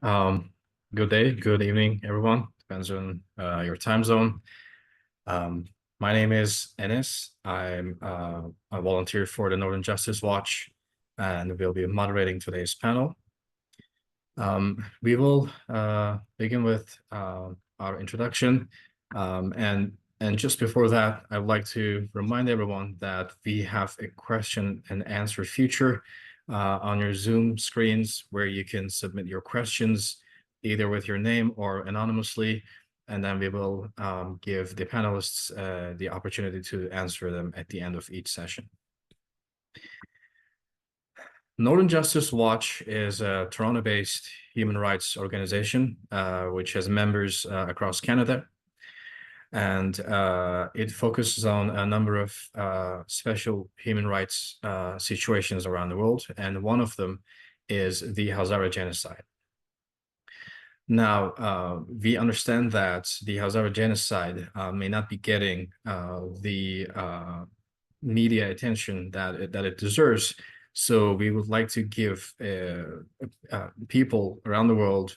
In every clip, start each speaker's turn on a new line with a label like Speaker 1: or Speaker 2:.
Speaker 1: Um, Good day, good evening, everyone. Depends on your time zone. Um, my name is Enes. I'm a volunteer for the Northern Justice Watch, and we'll be moderating today's panel. We will begin with our introduction, and just before that, I would like to remind everyone that we have a question and answer feature on your Zoom screens where you can submit your questions either with your name or anonymously, and then we will give the panelists the opportunity to answer them at the end of each session. Northern Justice Watch is a Toronto-based human rights organization, which has members across Canada. And it focuses on a number of special human rights situations around the world. And one of them is the Hazara Genocide. Now, we understand that the Hazara Genocide may not be getting the media attention that it deserves. So we would like to give people around the world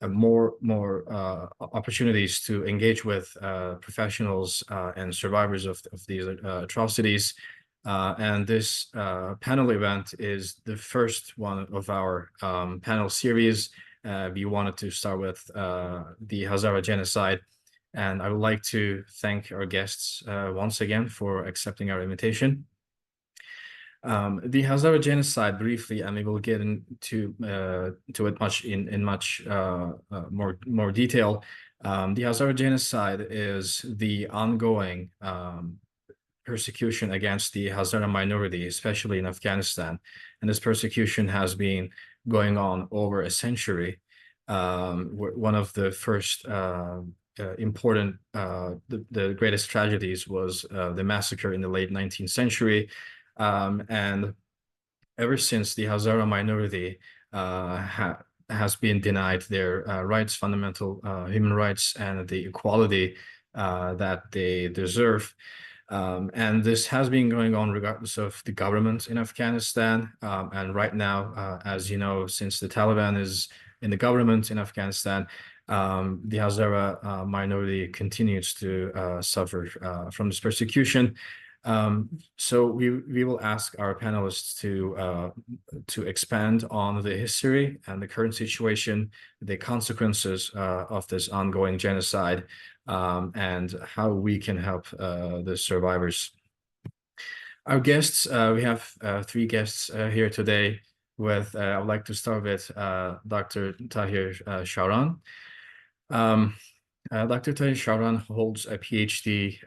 Speaker 1: more opportunities to engage with professionals and survivors of these atrocities. And this panel event is the first one of our panel series. We wanted to start with the Hazara Genocide. And I would like to thank our guests once again for accepting our invitation. The Hazara Genocide, briefly, and we will get into to it much in much more detail. The Hazara Genocide is the ongoing persecution against the Hazara minority, especially in Afghanistan, and this persecution has been going on over a century. One of the first important, the greatest tragedies was the massacre in the late 19th century. And ever since, the Hazara minority has been denied their rights, fundamental human rights, and the equality that they deserve. And this has been going on regardless of the government in Afghanistan. And right now, as you know, since the Taliban is in the government in Afghanistan, the Hazara minority continues to suffer from this persecution. So we will ask our panelists to expand on the history and the current situation, the consequences of this ongoing genocide, and how we can help the survivors. Our guests, we have three guests here today. I would like to start with Dr. Tahir Shahran. Dr. Tahir Shahran holds a PhD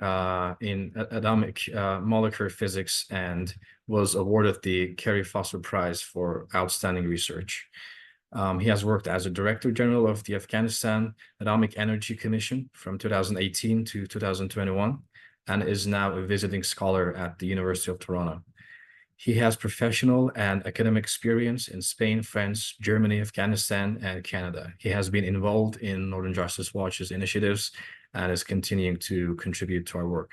Speaker 1: in atomic molecular physics and was awarded the Kerry Foster Prize for outstanding research. He has worked as a Director General of the Afghanistan Atomic Energy Commission from 2018 to 2021 and is now a visiting scholar at the University of Toronto. He has professional and academic experience in Spain, France, Germany, Afghanistan, and Canada. He has been involved in Northern Justice Watch's initiatives and is continuing to contribute to our work.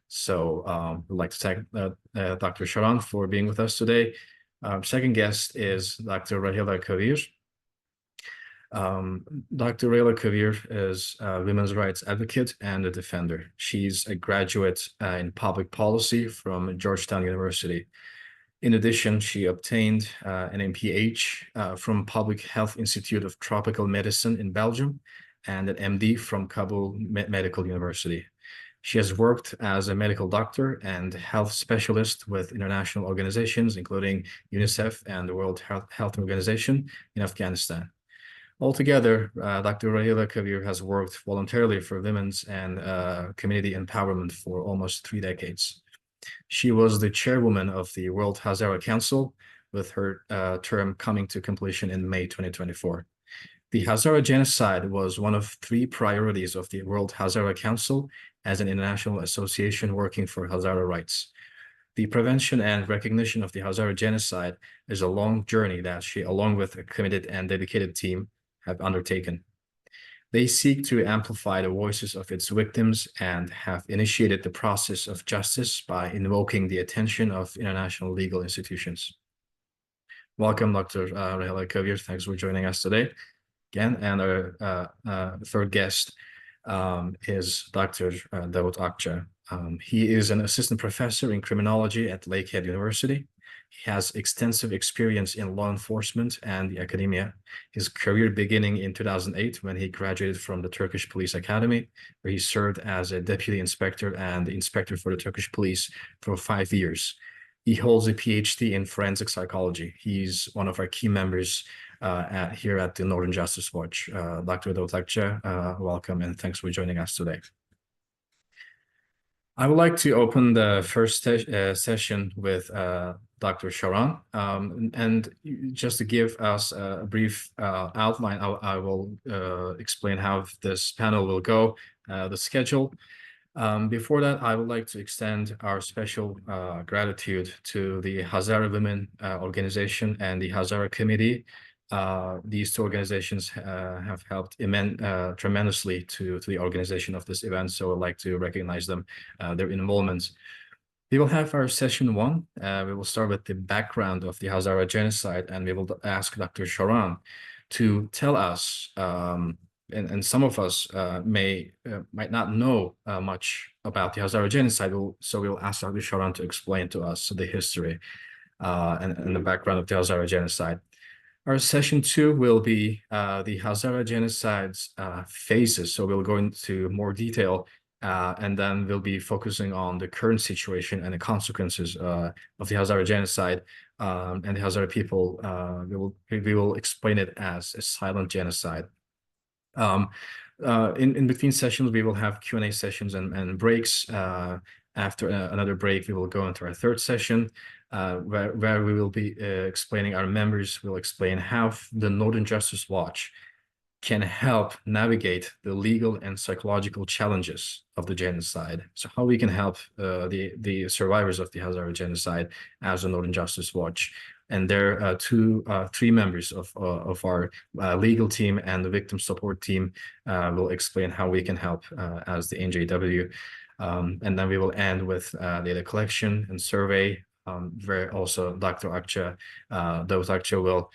Speaker 1: So we'd like to thank Dr. Shahran for being with us today. Our second guest is Dr. Rahila Kavir. Dr. Rahila Kavir is a women's rights advocate and a defender. She's a graduate in public policy from Georgetown University. In addition, she obtained an MPH from Public Health Institute of Tropical Medicine in Belgium and an MD from Kabul Medical University. She has worked as a medical doctor and health specialist with international organizations, including UNICEF and the World Health Organization in Afghanistan. Altogether, Dr. Rahila Kavir has worked voluntarily for women's and community empowerment for almost 3 decades. She was the chairwoman of the World Hazara Council, with her term coming to completion in May 2024. The Hazara Genocide was one of 3 priorities of the World Hazara Council as an international association working for Hazara rights. The prevention and recognition of the Hazara Genocide is a long journey that she, along with a committed and dedicated team, have undertaken. They seek to amplify the voices of its victims and have initiated the process of justice by invoking the attention of international legal institutions. Welcome, Dr. Rahela Kabir. Thanks for joining us today again. And our third guest is Dr. Dawood Akça. He is an assistant professor in criminology at Lakehead University. He has extensive experience in law enforcement and the academia. His career beginning in 2008 when he graduated from the Turkish Police Academy, where he served as a deputy inspector and inspector for the Turkish police for 5 years. He holds a PhD in forensic psychology. He's one of our key members here at the Northern Justice Watch. Dr. Dawood Akça, welcome and thanks for joining us today. I would like to open the first session with Dr. Sharan. And just to give us a brief outline, I will explain how this panel will go, the schedule. Before that, I would like to extend our special gratitude to the Hazara Women Organization and the Hazara Committee. These two organizations have helped tremendously to the organization of this event, so I'd like to recognize them, their involvement. We will have our session one. We will start with the background of the Hazara Genocide, and we will ask Dr. Sharan to tell us, and some of us might not know much about the Hazara Genocide, so we'll ask Dr. Sharan to explain to us the history and the background of the Hazara Genocide. Our session two will be the Hazara Genocide's phases. So we'll go into more detail and then we'll be focusing on the current situation and the consequences of the Hazara Genocide and the Hazara people. We will explain it as a silent genocide. In between sessions, we will have Q&A sessions and breaks. After another break, we will go into our third session, where we will be explaining, our members will explain how the Northern Justice Watch can help navigate the legal and psychological challenges of the genocide. So how we can help the survivors of the Hazara Genocide as the Northern Justice Watch. And there are three members of our legal team and the victim support team will explain how we can help as the NJW. And then we will end with data collection and survey, where also Dr. Akça, Dawood Akça will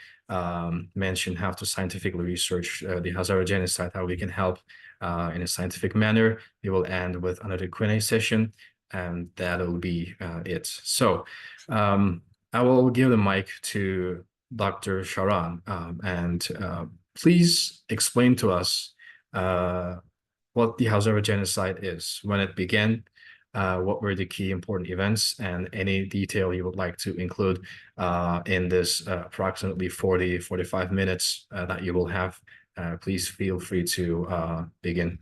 Speaker 1: mention how to scientifically research the Hazara Genocide, how we can help in a scientific manner. We will end with another Q&A session, and that'll be it. So I will give the mic to Dr. Sharan, and please explain to us what the Hazara Genocide is, when it began, what were the key important events, and any detail you would like to include in this approximately 45 minutes that you will have. Please feel free to begin.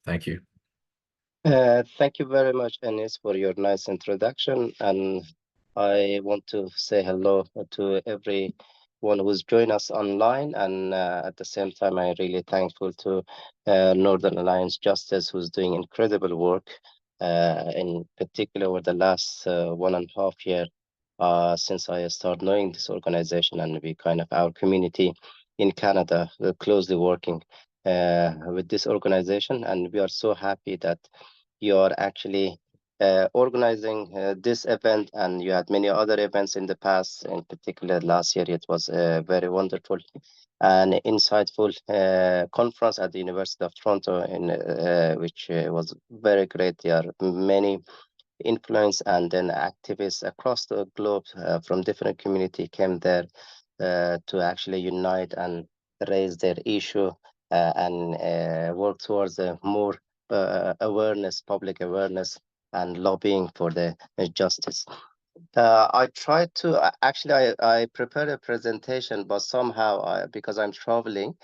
Speaker 1: Thank you.
Speaker 2: Thank you very much, Anis, for your nice introduction. And I want to say hello to everyone who's joined us online. And at the same time, I'm really thankful to Northern Alliance Justice, who's doing incredible work, in particular over the last 1.5 years since I started knowing this organization, and we kind of our community in Canada, we're closely working with this organization. And we are so happy that you are actually organizing this event, and you had many other events in the past. In particular, last year it was a very wonderful and insightful conference at the University of Toronto, which was very great. There are many influence and then activists across the globe from different community came there to actually unite and raise their issue and work towards a more awareness, public awareness, and lobbying for the justice. I tried to I prepared a presentation, but somehow because I'm traveling,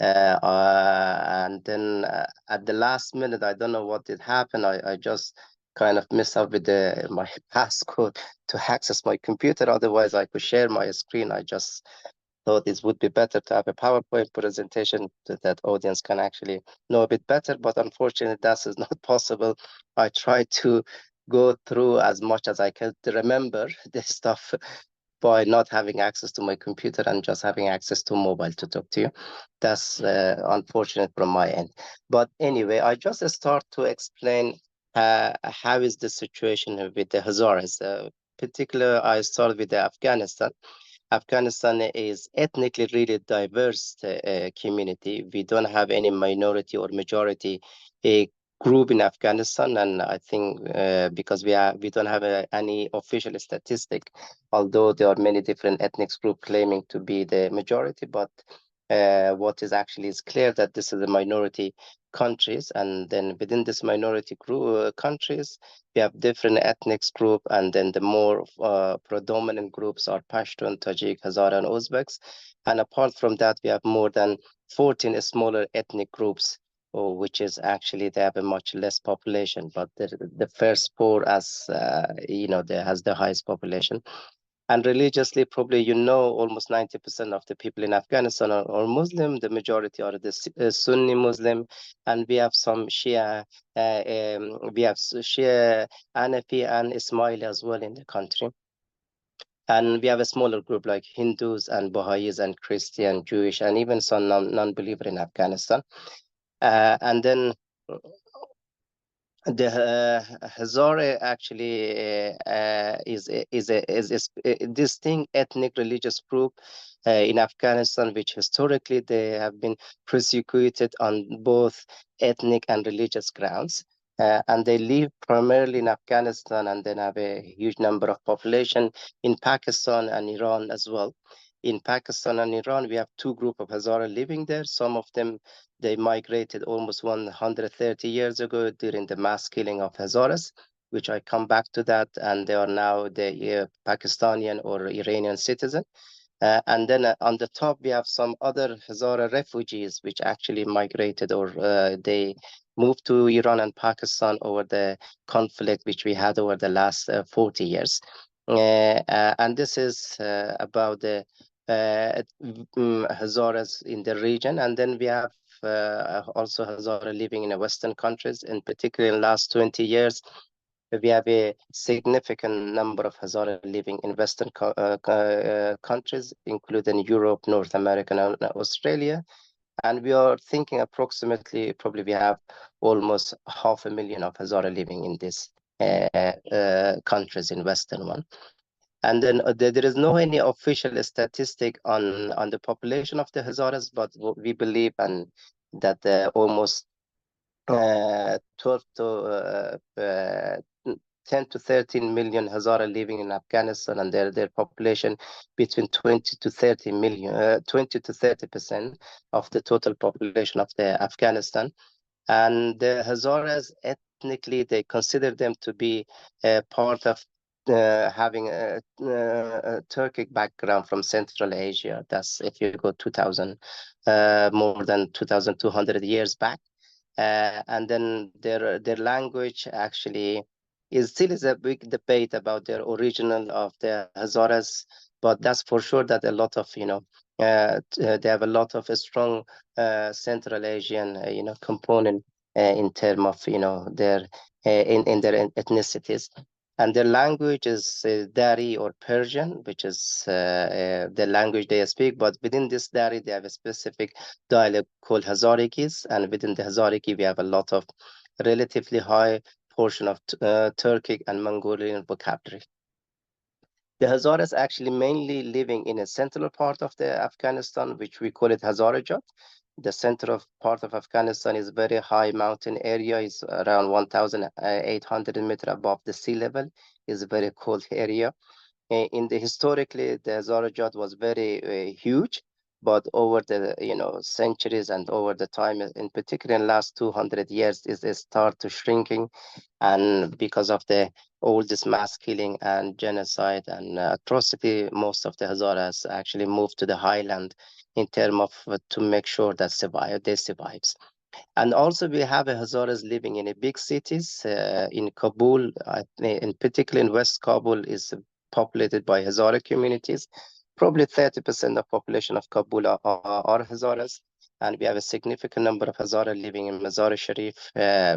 Speaker 2: and then at the last minute, I don't know what did happen. I just kind of messed up with my passcode to access my computer. Otherwise, I could share my screen. I just thought it would be better to have a PowerPoint presentation that audience can actually know a bit better, but unfortunately that is not possible. I tried to go through as much as I can to remember this stuff by not having access to my computer and just having access to mobile to talk to you. That's unfortunate from my end. But anyway, I just start to explain how is the situation with the Hazaras. Particularly, I start with the Afghanistan. Afghanistan is ethnically really diverse community. We don't have any minority or majority group in Afghanistan, and I think because we don't have any official statistic, although there are many different ethnic groups claiming to be the majority, but what is actually is clear that this is a minority countries, and then within this minority group countries, we have different ethnic group, and then the more predominant groups are Pashtun, Tajik, Hazara, and Uzbeks. And apart from that, we have more than 14 smaller ethnic groups, which is actually they have a much less population, but the first four as they has the highest population. And religiously, probably almost 90% of the people in Afghanistan are Muslim. The majority are the Sunni Muslim, and we have some Shia, we have Shia, Hanafi, and Ismaili as well in the country. And we have a smaller group like Hindus and Baha'is and Christian, Jewish, and even some non-believer in Afghanistan. And then the Hazara actually is a distinct ethnic religious group in Afghanistan, which historically they have been persecuted on both ethnic and religious grounds. And they live primarily in Afghanistan, and then have a huge number of population in Pakistan and Iran as well. In Pakistan and Iran, we have two groups of Hazara living there. Some of them they migrated almost 130 years ago during the mass killing of Hazaras, which I come back to that, and they are now the Pakistani or Iranian citizen. And then on the top, we have some other Hazara refugees, which actually migrated or they moved to Iran and Pakistan over the conflict which we had over the last 40 years. And this is about the Hazaras in the region. And then we have also Hazara living in the Western countries, in particular in the last 20 years. We have a significant number of Hazara living in Western countries, including Europe, North America, and Australia. And we are thinking approximately, probably we have almost 500,000 of Hazara living in these countries in Western one. And then there is no any official statistic on the population of the Hazaras, but what we believe and that almost 12 to 10 to 13 million Hazara living in Afghanistan, and their population between 20 to 30 million, 20 to 30% of the total population of the Afghanistan. And the Hazaras ethnically, they consider them to be part of having a Turkic background from Central Asia. That's if you go 2000, more than 2,200 years back. And then their language actually is a big debate about their original of the Hazaras, but that's for sure that a lot of they have a lot of a strong Central Asian component in terms of their in their ethnicities. And their language is Dari or Persian, which is the language they speak. But within this Dari, they have a specific dialect called Hazarikis. And within the Hazariki, we have a lot of relatively high portion of Turkic and Mongolian vocabulary. The Hazaras actually mainly living in a central part of the Afghanistan, which we call it Hazarajat. The center of part of Afghanistan is very high mountain area. It's around 1,800 meters above the sea level. It's a very cold area. In the historically, the Hazarajat was very huge, but over the centuries and over the time, in particular in last 200 years, it start to shrinking, and because of all this mass killing and genocide and atrocity, most of the Hazaras actually moved to the highland in terms of to make sure that they survives. And also we have a Hazaras living in a big cities in Kabul, in particular in West Kabul is populated by Hazara communities. Probably 30% of population of Kabul are Hazaras. And we have a significant number of Hazara living in Mazar Sharif,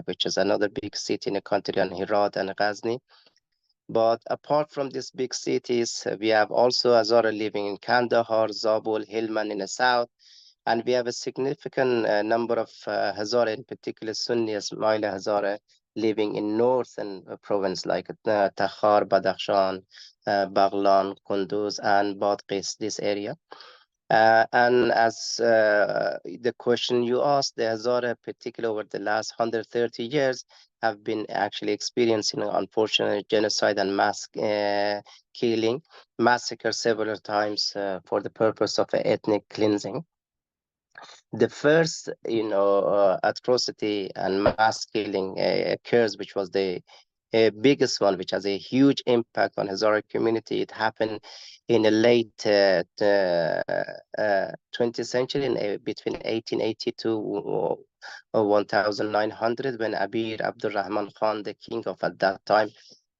Speaker 2: which is another big city in the country, and Herat and Ghazni. But apart from these big cities, we have also Hazara living in Kandahar, Zabul, Helmand in the south. And we have a significant number of Hazara, in particular Sunni Ismaili Hazara, living in northern province like Takhar, Badakhshan, Baghlan, Kunduz, and Badghis, this area. And as the question you asked, the Hazara, particularly over the last 130 years, have been actually experiencing unfortunate genocide and mass killing, massacre several times for the purpose of ethnic cleansing. The first, atrocity and mass killing occurs, which was the biggest one, which has a huge impact on Hazara community. It happened in the late 20th century, between 1880 to 1900, when Abir Abdurrahman Khan, the king of at that time,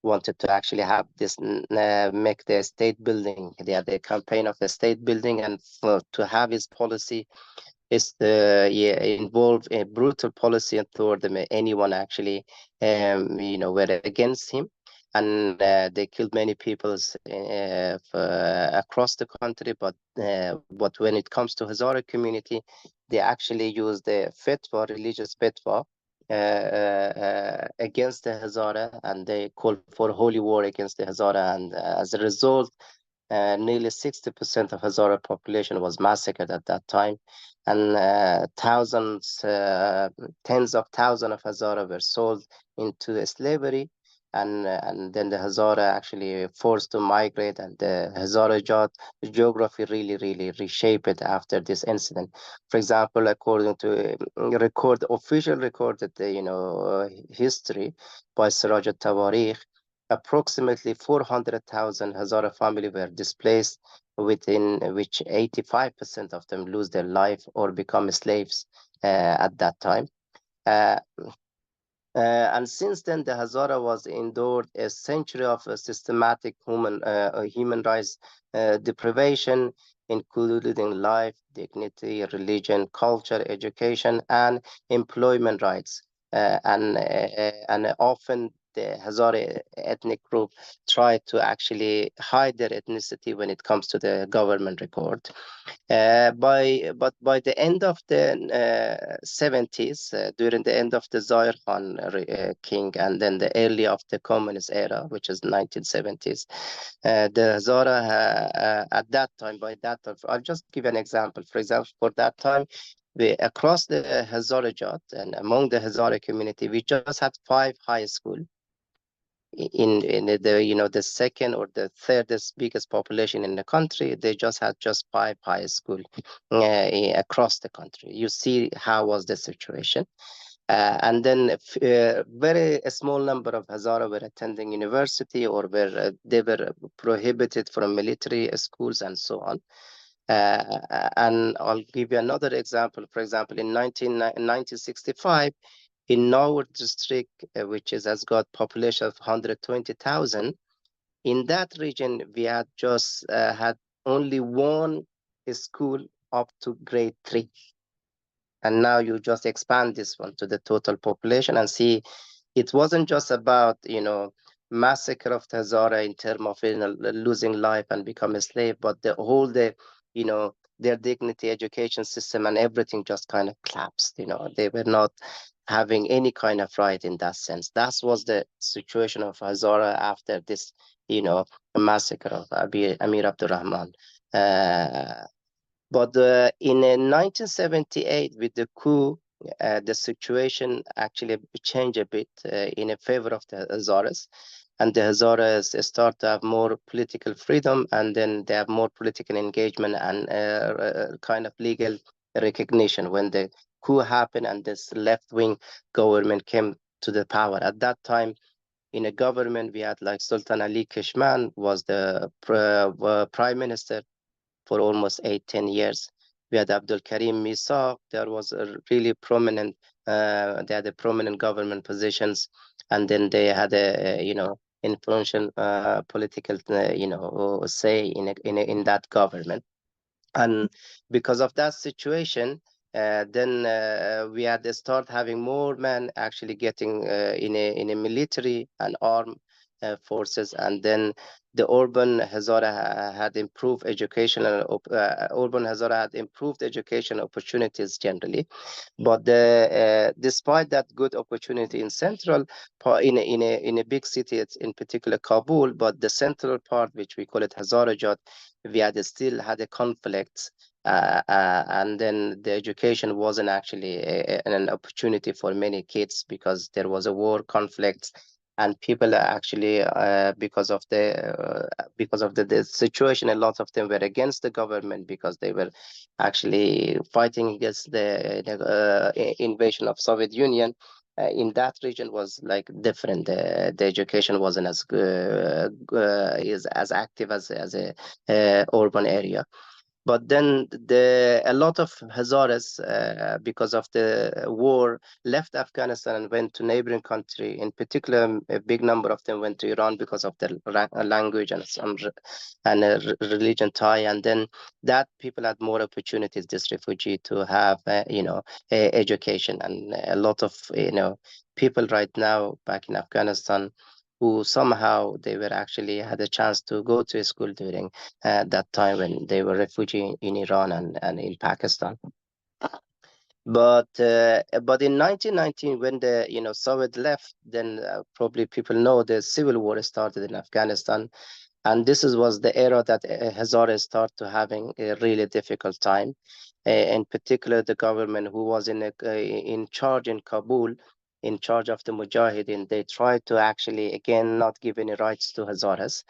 Speaker 2: wanted to actually have this make the state building. They had a campaign of the state building, and to have his policy is involve a brutal policy toward them. Anyone actually were against him, and they killed many people across the country. But when it comes to Hazara community, they actually use the fatwa, religious fatwa, against the Hazara, and they call for holy war against the Hazara, and as a result, nearly 60% of Hazara population was massacred at that time, and thousands, tens of thousands of Hazara were sold into slavery, and then the Hazara actually forced to migrate, and the Hazara geography really reshaped after this incident. For example, according to official recorded history by Siraj al-Tawarikh, approximately 400,000 Hazara family were displaced, within which 85% of them lose their life or become slaves at that time. And since then, the Hazara was endured a century of systematic human rights deprivation, including life, dignity, religion, culture, education, and employment rights. And often the Hazara ethnic group try to actually hide their ethnicity when it comes to the government record. But by the end of the 70s, during the end of the Zahir Khan king, and then the early of the communist era, which is 1970s, the Hazara at that time, I'll just give an example. For example, for that time, across the Hazarajat and among the Hazara community, we just had 5 high schools. In the second or the third biggest population in the country, they just had 5 high school across the country. You see how was the situation. And then a small number of Hazara were attending university, or they were prohibited from military schools and so on. And I'll give you another example. For example, in 1965, in Nawar district, which has got population of 120,000, in that region, we had just had only one school up to grade 3. And now you just expand this one to the total population and see, it wasn't just about, massacre of Hazara in terms of losing life and become a slave, but their dignity, education system, and everything just kind of collapsed. They were not having any kind of right in that sense. That was the situation of Hazara after this, massacre of Amir Abdurrahman. But in 1978, with the coup, the situation actually changed a bit in favor of the Hazaras. And the Hazaras start to have more political freedom, and then they have more political engagement and kind of legal recognition when the coup happened and this left-wing government came to the power. At that time, in a government, we had like Sultan Ali Keshman was the prime minister for almost 8-10 years. We had Abdul Karim Misa. There was a really prominent, they had a prominent government positions, and then they had influential political, say in that government. And because of that situation, then we had to start having more men actually getting in a military and armed forces, and then the urban Hazara had improved educational urban Hazara had improved education opportunities generally. But despite that good opportunity in central part, in a big city, it's in particular Kabul, but the central part, which we call it Hazarajat, we had still had a conflict, and then the education wasn't actually an opportunity for many kids because there was a war, conflict, and people are actually because of the situation, a lot of them were against the government because they were actually fighting against the invasion of Soviet Union. In that region was like different. The education wasn't is as active as a urban area. But then a lot of Hazaras, because of the war, left Afghanistan and went to neighboring country. In particular, a big number of them went to Iran because of their language and religion tie. And then that people had more opportunities, this refugee, to have education. And a lot of people right now back in Afghanistan who somehow they were actually had a chance to go to school during that time when they were refugee in Iran and in Pakistan. But in 1919, when the Soviet left, then probably people know the civil war started in Afghanistan, and was the era that Hazara started to having a really difficult time. In particular, the government who was in charge in Kabul, in charge of the Mujahideen, they tried to actually again not give any rights to Hazaras.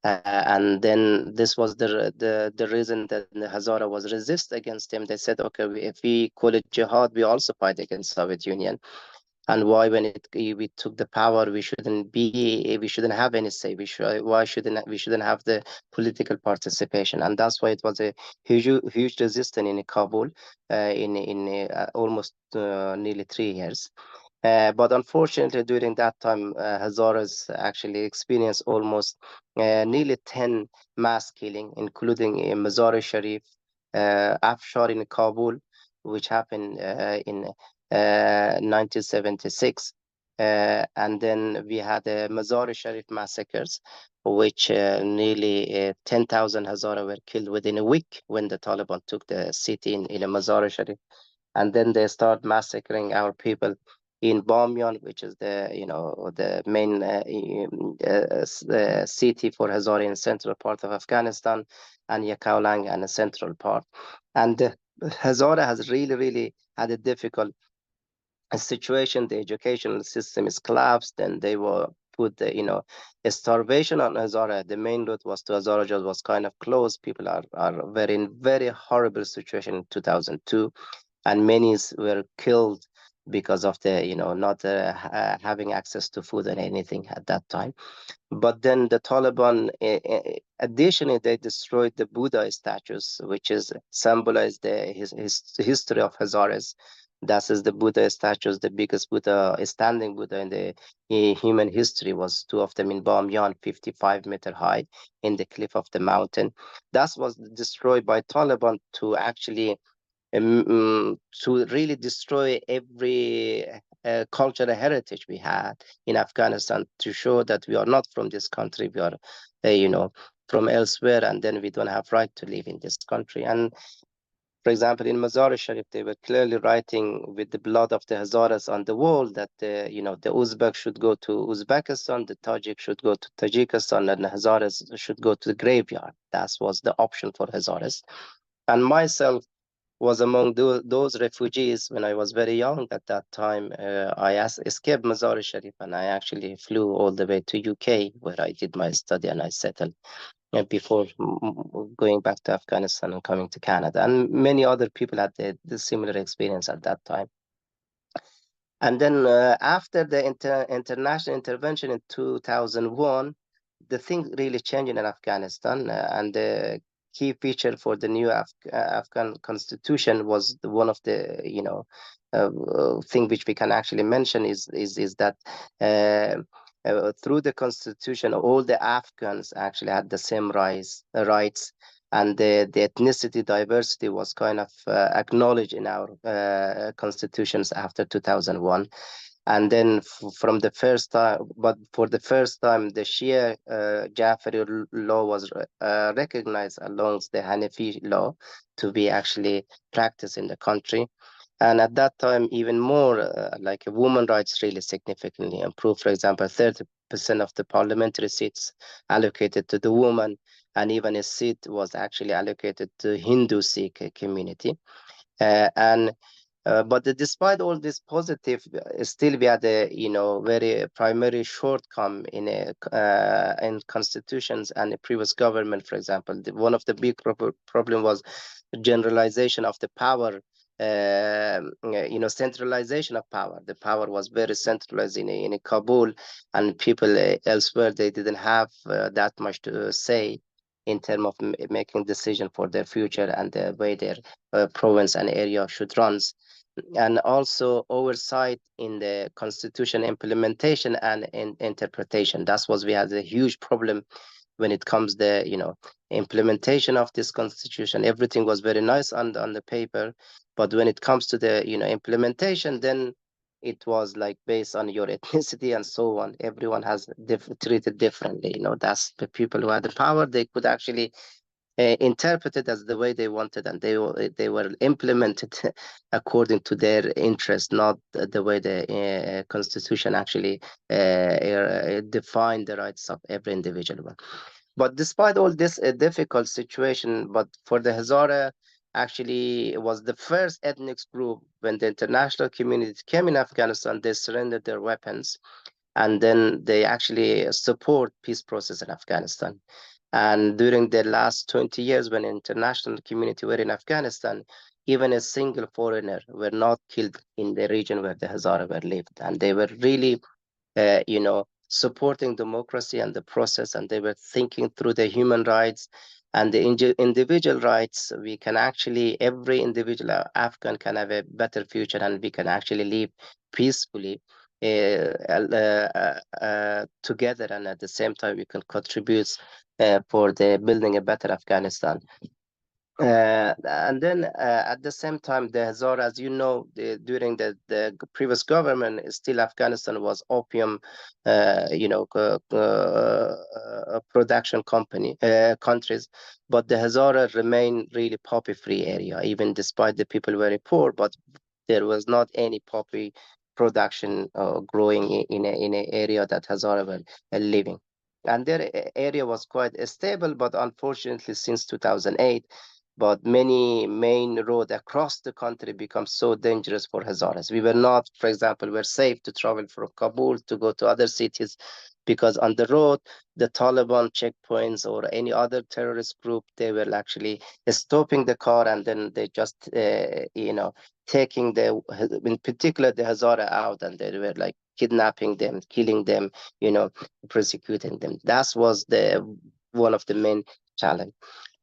Speaker 2: And then this was the reason that the Hazara was resist against him. They said, okay, if we call it jihad, we also fight against Soviet Union. And why, when we took the power, we shouldn't have any say. We shouldn't have the political participation. And that's why it was a huge resistance in Kabul in almost nearly 3 years. But unfortunately, during that time, Hazaras actually experienced almost nearly 10 mass killing, including in Mazar-e-Sharif, Afshar in Kabul, which happened in 1976. And then we had the Mazar-e-Sharif massacres, which nearly 10,000 Hazara were killed within a week when the Taliban took the city in Mazar-e-Sharif. And then they start massacring our people in Bamyan, which is the main city for Hazara in central part of Afghanistan, and Yakaulang and the central part. And Hazara has really had a difficult situation. The educational system is collapsed, and they were put a starvation on Hazara. The main route was to Hazara was kind of closed. People are very in very horrible situation in 2002, and many were killed because of the not having access to food or anything at that time. But then the Taliban, additionally, they destroyed the Buddha statues, which is symbolize his history of Hazaras. That is the Buddha statues, the biggest Buddha, standing Buddha in the human history, was two of them in Bamyan, 55-meter high, in the cliff of the mountain. That was destroyed by Taliban to actually to really destroy every cultural heritage we had in Afghanistan, to show that we are not from this country, we are, from elsewhere, and then we don't have right to live in this country. And for example, in Mazar-e-Sharif, they were clearly writing with the blood of the Hazaras on the wall that the Uzbek should go to Uzbekistan, the Tajik should go to Tajikistan, and the Hazaras should go to the graveyard. That was the option for Hazaras. And myself was among those refugees when I was very young at that time. I escaped Mazar-e-Sharif, and I actually flew all the way to UK, where I did my study and I settled before going back to Afghanistan and coming to Canada. And many other people had the similar experience at that time. And then after the international intervention in 2001, the thing really changed in Afghanistan, and the key feature for the new Afghan constitution was one of the thing which we can actually mention is that through the constitution, all the Afghans actually had the same rights, and the ethnicity diversity was kind of acknowledged in our constitutions after 2001. And then from the first time, but for the first time, the Shia Jafari law was recognized alongside the Hanafi law to be actually practiced in the country. And at that time, even more, like women rights really significantly improved. For example, 30% of the parliamentary seats allocated to the woman, and even a seat was actually allocated to Hindu Sikh community. But despite all this positive, still we had a very primary shortcoming in constitutions and the previous government. For example, one of the big problem was generalization of the power. Centralization of power. The power was very centralized in Kabul, and people elsewhere they didn't have that much to say in terms of making decision for their future and the way their province and area should run, and also oversight in the constitution implementation and in interpretation. That's what we had a huge problem when it comes the implementation of this constitution. Everything was very nice on the paper, but when it comes to the implementation, then it was like based on your ethnicity and so on. Everyone has treated differently. That's the people who had the power. They could actually interpreted as the way they wanted, and they were implemented according to their interest, not the way the constitution actually defined the rights of every individual. But despite all this difficult situation, but for the Hazara, actually it was the first ethnic group. When the international community came in Afghanistan, they surrendered their weapons, and then they actually support peace process in Afghanistan. And during the last 20 years, when international community were in Afghanistan, even a single foreigner were not killed in the region where the Hazara were lived. And they were really, supporting democracy and the process, and they were thinking through the human rights and the individual rights. We can actually, every individual Afghan can have a better future, and we can actually live peacefully together, and at the same time we can contribute for the building a better Afghanistan. And then at the same time, the Hazara, as you know, during the previous government, still Afghanistan was opium, production countries, but the Hazara remained really poppy-free area, even despite the people very poor, but there was not any poppy production growing in an area that Hazara were living. And their area was quite stable, but unfortunately, since 2008, but many main roads across the country become so dangerous for Hazaras. We were not, for example, were safe to travel from Kabul to go to other cities, because on the road, the Taliban checkpoints or any other terrorist group, they were actually stopping the car, and then they just, taking in particular the Hazara out, and they were like kidnapping them, killing them, persecuting them. That was one of the main challenge.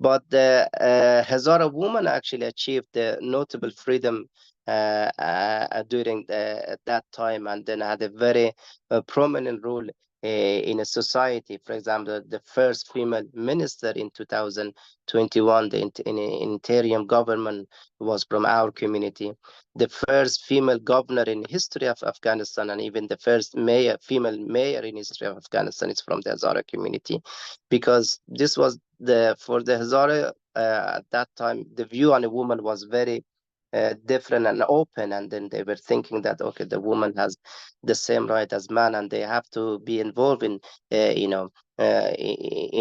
Speaker 2: But the Hazara woman actually achieved the notable freedom during that time, and then had a very prominent role in a society. For example, the first female minister in 2021, the interim government was from our community. The first female governor in history of Afghanistan, and even the first female mayor in history of Afghanistan, is from the Hazara community, because this was for the Hazara at that time, the view on a woman was very different and open, and then they were thinking that, okay, the woman has the same right as man, and they have to be involved in in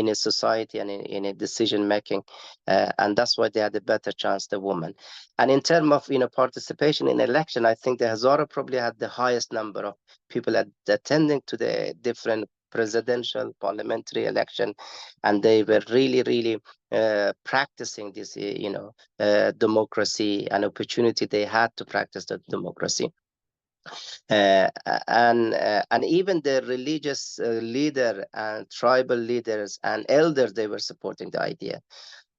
Speaker 2: a society and in a decision making, and that's why they had a better chance, the woman. And in terms of participation in election, I think the Hazara probably had the highest number of people attending to the different presidential, parliamentary election, and they were really practicing this democracy, and opportunity they had to practice the democracy. And even the religious leader and tribal leaders and elders, they were supporting the idea.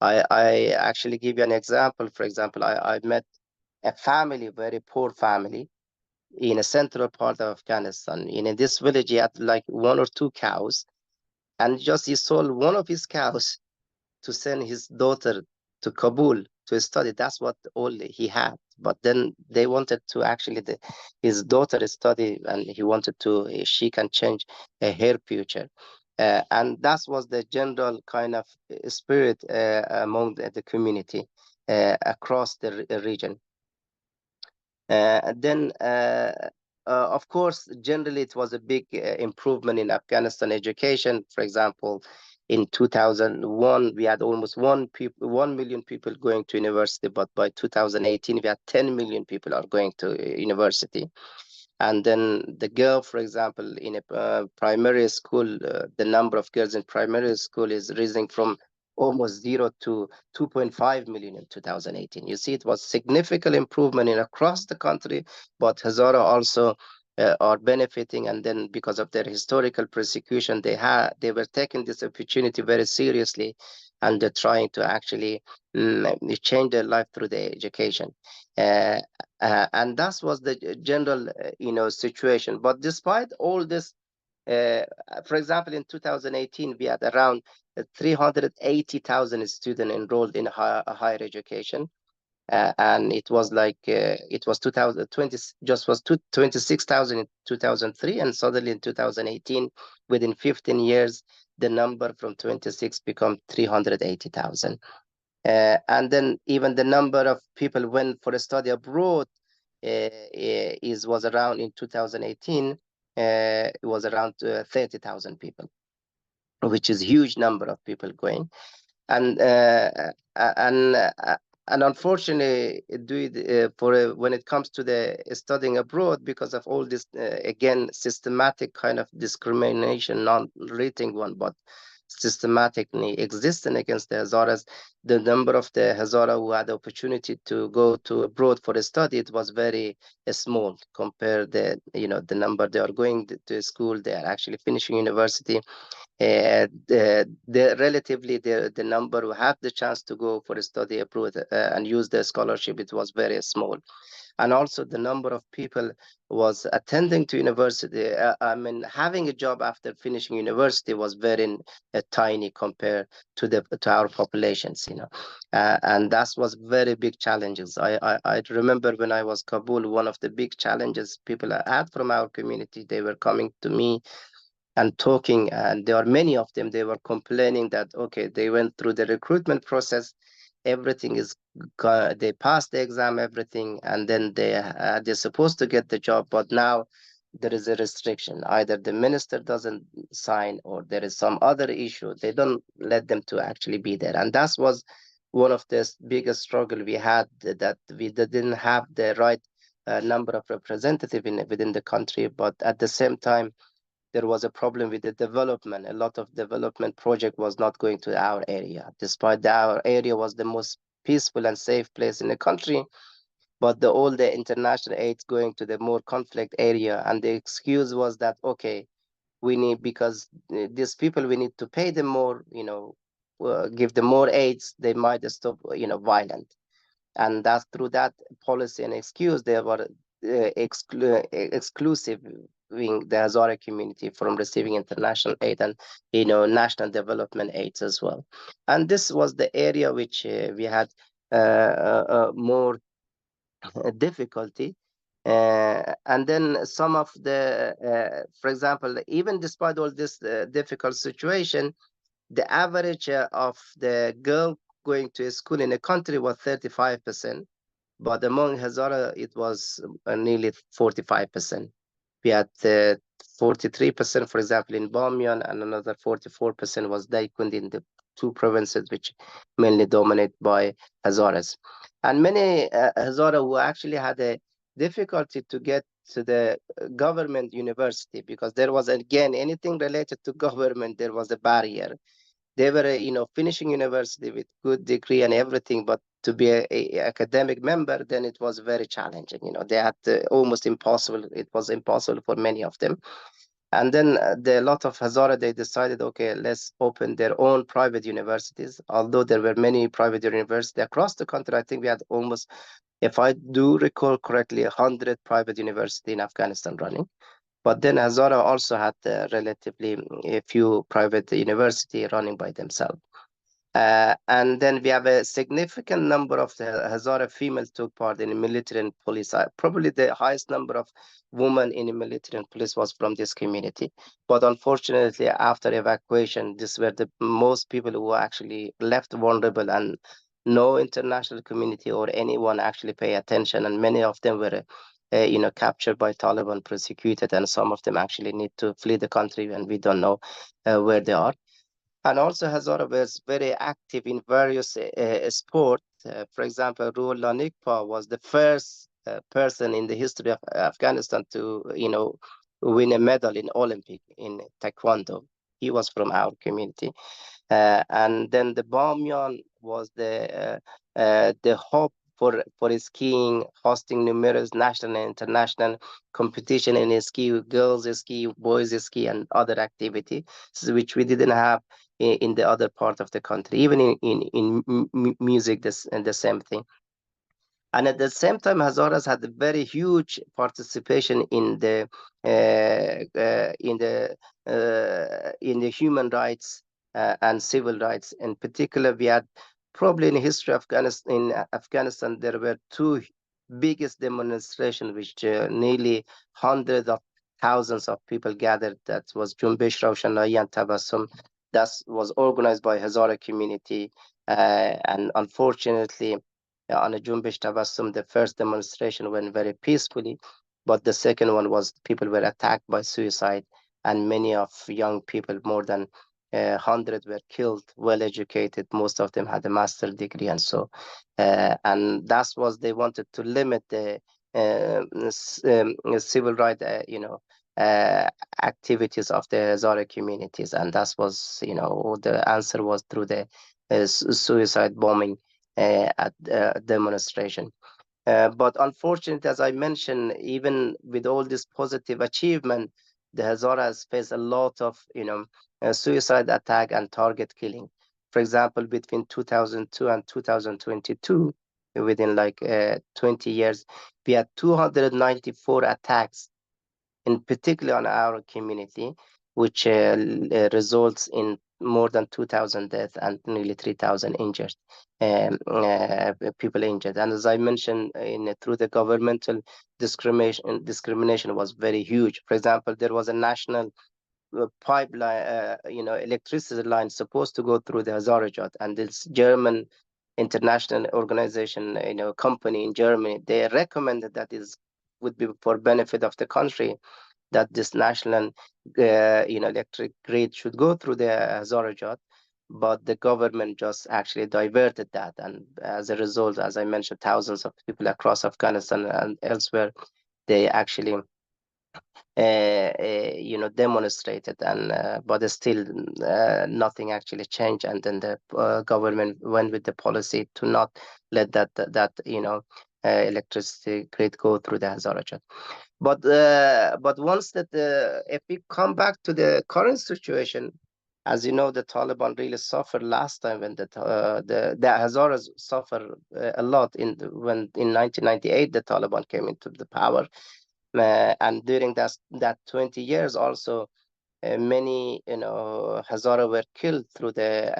Speaker 2: I actually give you an example. For example, I met a family, very poor family, in a central part of Afghanistan. In this village, he had like 1 or 2 cows, and just he sold one of his cows to send his daughter to Kabul to study. That's what all he had. but then they wanted to actually his daughter study, and he wanted to she can change her future. And that was the general kind of spirit among the community across the region. Then, of course, generally it was a big improvement in Afghanistan education. For example, in 2001, we had almost 1 million people going to university, but by 2018, we had 10 million people are going to university. And then the girl, for example, in a primary school, the number of girls in primary school is rising from almost 0 to 2.5 million in 2018. You see, it was significant improvement in across the country, but Hazara also are benefiting. And then because of their historical persecution, they were taking this opportunity very seriously, and they're trying to actually change their life through their education. And that was the general, situation. But despite all this, for example, in 2018, we had around 380,000 students enrolled in higher education. And it was like, it was 2020, just was 26,000 in 2003. And suddenly in 2018, within 15 years, the number from 26 become 380,000. And then even the number of people went for a study abroad was around in 2018, it was around 30,000 people, which is a huge number of people going. And and uh, and unfortunately, when it comes to the studying abroad, because of all this again systematic kind of discrimination, not written one, but systematically existing against the Hazaras, the number of the Hazara who had the opportunity to go to abroad for a study, it was very small compared the number they are going to school, they are actually finishing university. The number who have the chance to go for a study abroad and use the scholarship, it was very small. And also the number of people was attending to university, having a job after finishing university was very tiny compared to our populations, and that was very big challenges. I remember when I was Kabul, one of the big challenges people had from our community, they were coming to me and talking, and there are many of them, they were complaining that, okay, they went through the recruitment process, everything is, they passed the exam, everything, and then they're supposed to get the job, but now there is a restriction. Either the minister doesn't sign, or there is some other issue. They don't let them to actually be there. And that was one of the biggest struggle we had, that we didn't have the right number of representatives within the country. But at the same time, there was a problem with the development. A lot of development project was not going to our area, despite that our area was the most peaceful and safe place in the country. But all the international aids going to the more conflict area, and the excuse was that, okay, we need, because these people, we need to pay them more, give them more aids, they might stop, violent. And that's through that policy and excuse, they were exclusive the Hazara community from receiving international aid and national development aids as well. And this was the area which we had more difficulty. And then some of for example, even despite all this difficult situation, the average of the girl going to school in a country was 35%, but among Hazara, it was nearly 45%. We had 43%, for example, in Bamyan, and another 44% was Daikund, in the two provinces which mainly dominated by Hazaras. And many Hazara who actually had a difficulty to get to the government university, because there was, again, anything related to government, there was a barrier. They were, finishing university with good degree and everything, but to be a academic member, then it was very challenging. They had almost impossible. It was impossible for many of them. And then a lot of Hazara, they decided, okay, let's open their own private universities. Although there were many private universities across the country, I think we had almost, if I do recall correctly, 100 private universities in Afghanistan running. But then Hazara also had relatively a few private university running by themselves. And then we have a significant number of the Hazara females took part in the military and police. Probably the highest number of women in the military and police was from this community. But unfortunately, after evacuation, these were the most people who were actually left vulnerable, and no international community or anyone actually pay attention. And many of them were, captured by Taliban, prosecuted, and some of them actually need to flee the country, and we don't know where they are. And also Hazara was very active in various sports. For example, Ruhollah Nikpa was the first person in the history of Afghanistan to, win a medal in Olympic in Taekwondo. He was from our community. And then the Bamyan was the hub for skiing, hosting numerous national and international competition in ski, girls ski, boys ski, and other activities, which we didn't have in the other part of the country. Even in music, the same thing. And at the same time, Hazaras had a very huge participation in the human rights and civil rights. In particular, we had probably in the history of Afghanistan, there were two biggest demonstrations, which nearly hundreds of thousands of people gathered. That was Jumbesh Ravshanai and Tabassum. That was organized by Hazara community, and unfortunately, on a Jumbish Tabassum, the first demonstration went very peacefully, but the second one was people were attacked by suicide, and many of young people, more than 100, were killed, well educated. Most of them had a master's degree, and so, and that was they wanted to limit the civil right, activities of the Hazara communities, and that was, the answer was through the suicide bombing at demonstration. But unfortunately, as I mentioned, even with all this positive achievement, the Hazara has faced a lot of, suicide attack and target killing. For example, between 2002 and 2022, within like 20 years, we had 294 attacks, in particular on our community, which results in more than 2,000 deaths and nearly 3,000 injured, people injured. And as I mentioned, through the governmental discrimination was very huge. For example, there was a national pipeline, electricity line supposed to go through the Hazarajat, and this German international organization, company in Germany, they recommended that is would be for benefit of the country, that this national, electric grid should go through the Hazarajat, but the government just actually diverted that, and as a result, as I mentioned, thousands of people across Afghanistan and elsewhere, they actually demonstrated, and but still nothing actually changed, and then the government went with the policy to not let that electricity grid go through the Hazarajat. But once that if we come back to the current situation, as you know, the Taliban really suffered last time when the Hazaras suffered a lot when in 1998 the Taliban came into the power, and during that 20 years also, many Hazara were killed through the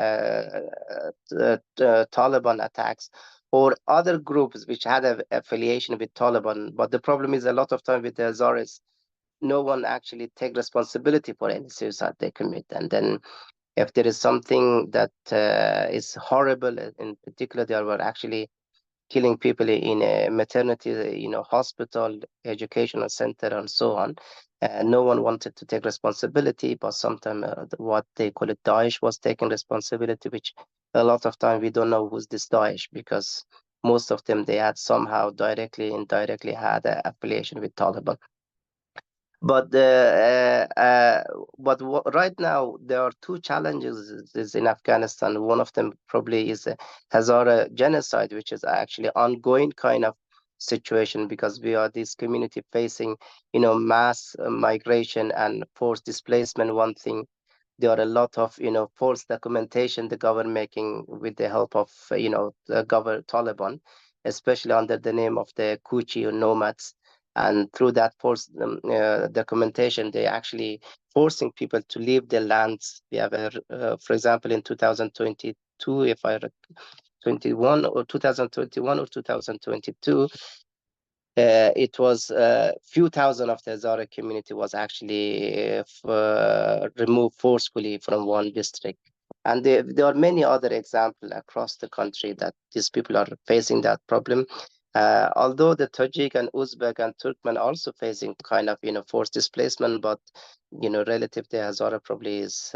Speaker 2: Taliban attacks or other groups which had an affiliation with Taliban. But the problem is a lot of time with the Hazaras, no one actually take responsibility for any suicide they commit. And then if there is something that is horrible, in particular, there were actually killing people in a maternity, hospital, educational center, and so on. No one wanted to take responsibility, but sometimes what they call it Daesh was taking responsibility, which a lot of time we don't know who's this Daesh, because most of them, they had somehow directly, indirectly had an affiliation with Taliban. But right now there are two challenges in Afghanistan. One of them probably is the Hazara genocide, which is actually ongoing kind of situation, because we are this community facing, mass migration and forced displacement. One thing, there are a lot of, false documentation the government making with the help of, the Taliban, especially under the name of the Kuchi or nomads. And through that forced documentation, they actually forcing people to leave their lands. We have, for example, in 2022, 2022, if I 21 or 2021 or 2022, it was few thousand of the Hazara community was actually removed forcefully from one district. And there are many other examples across the country that these people are facing that problem. Although the Tajik and Uzbek and Turkmen also facing kind of, forced displacement, but, relative to Hazara probably is,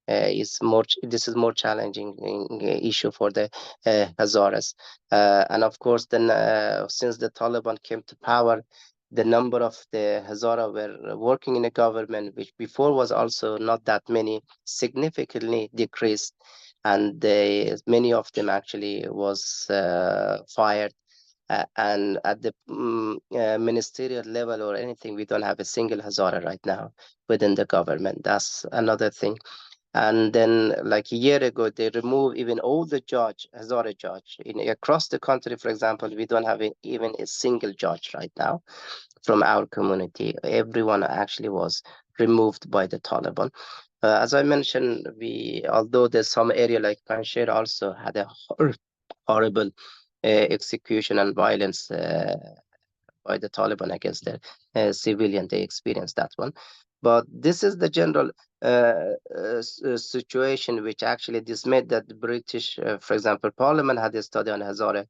Speaker 2: is more, this is more challenging issue for the Hazaras. And of course, then since the Taliban came to power, the number of the Hazara were working in the government, which before was also not that many, significantly decreased, and many of them actually was fired. And at the ministerial level or anything, we don't have a single Hazara right now within the government. That's another thing. And then, like a year ago, they removed even all the judge, Hazara judge. Across the country, for example, we don't have even a single judge right now from our community. Everyone actually was removed by the Taliban. As I mentioned, although there's some area like Panjshir also had a horrible execution and violence by the Taliban against the civilian. They experienced that one. But this is the general situation which actually dismayed that the British, for example, Parliament had a study on Hazara.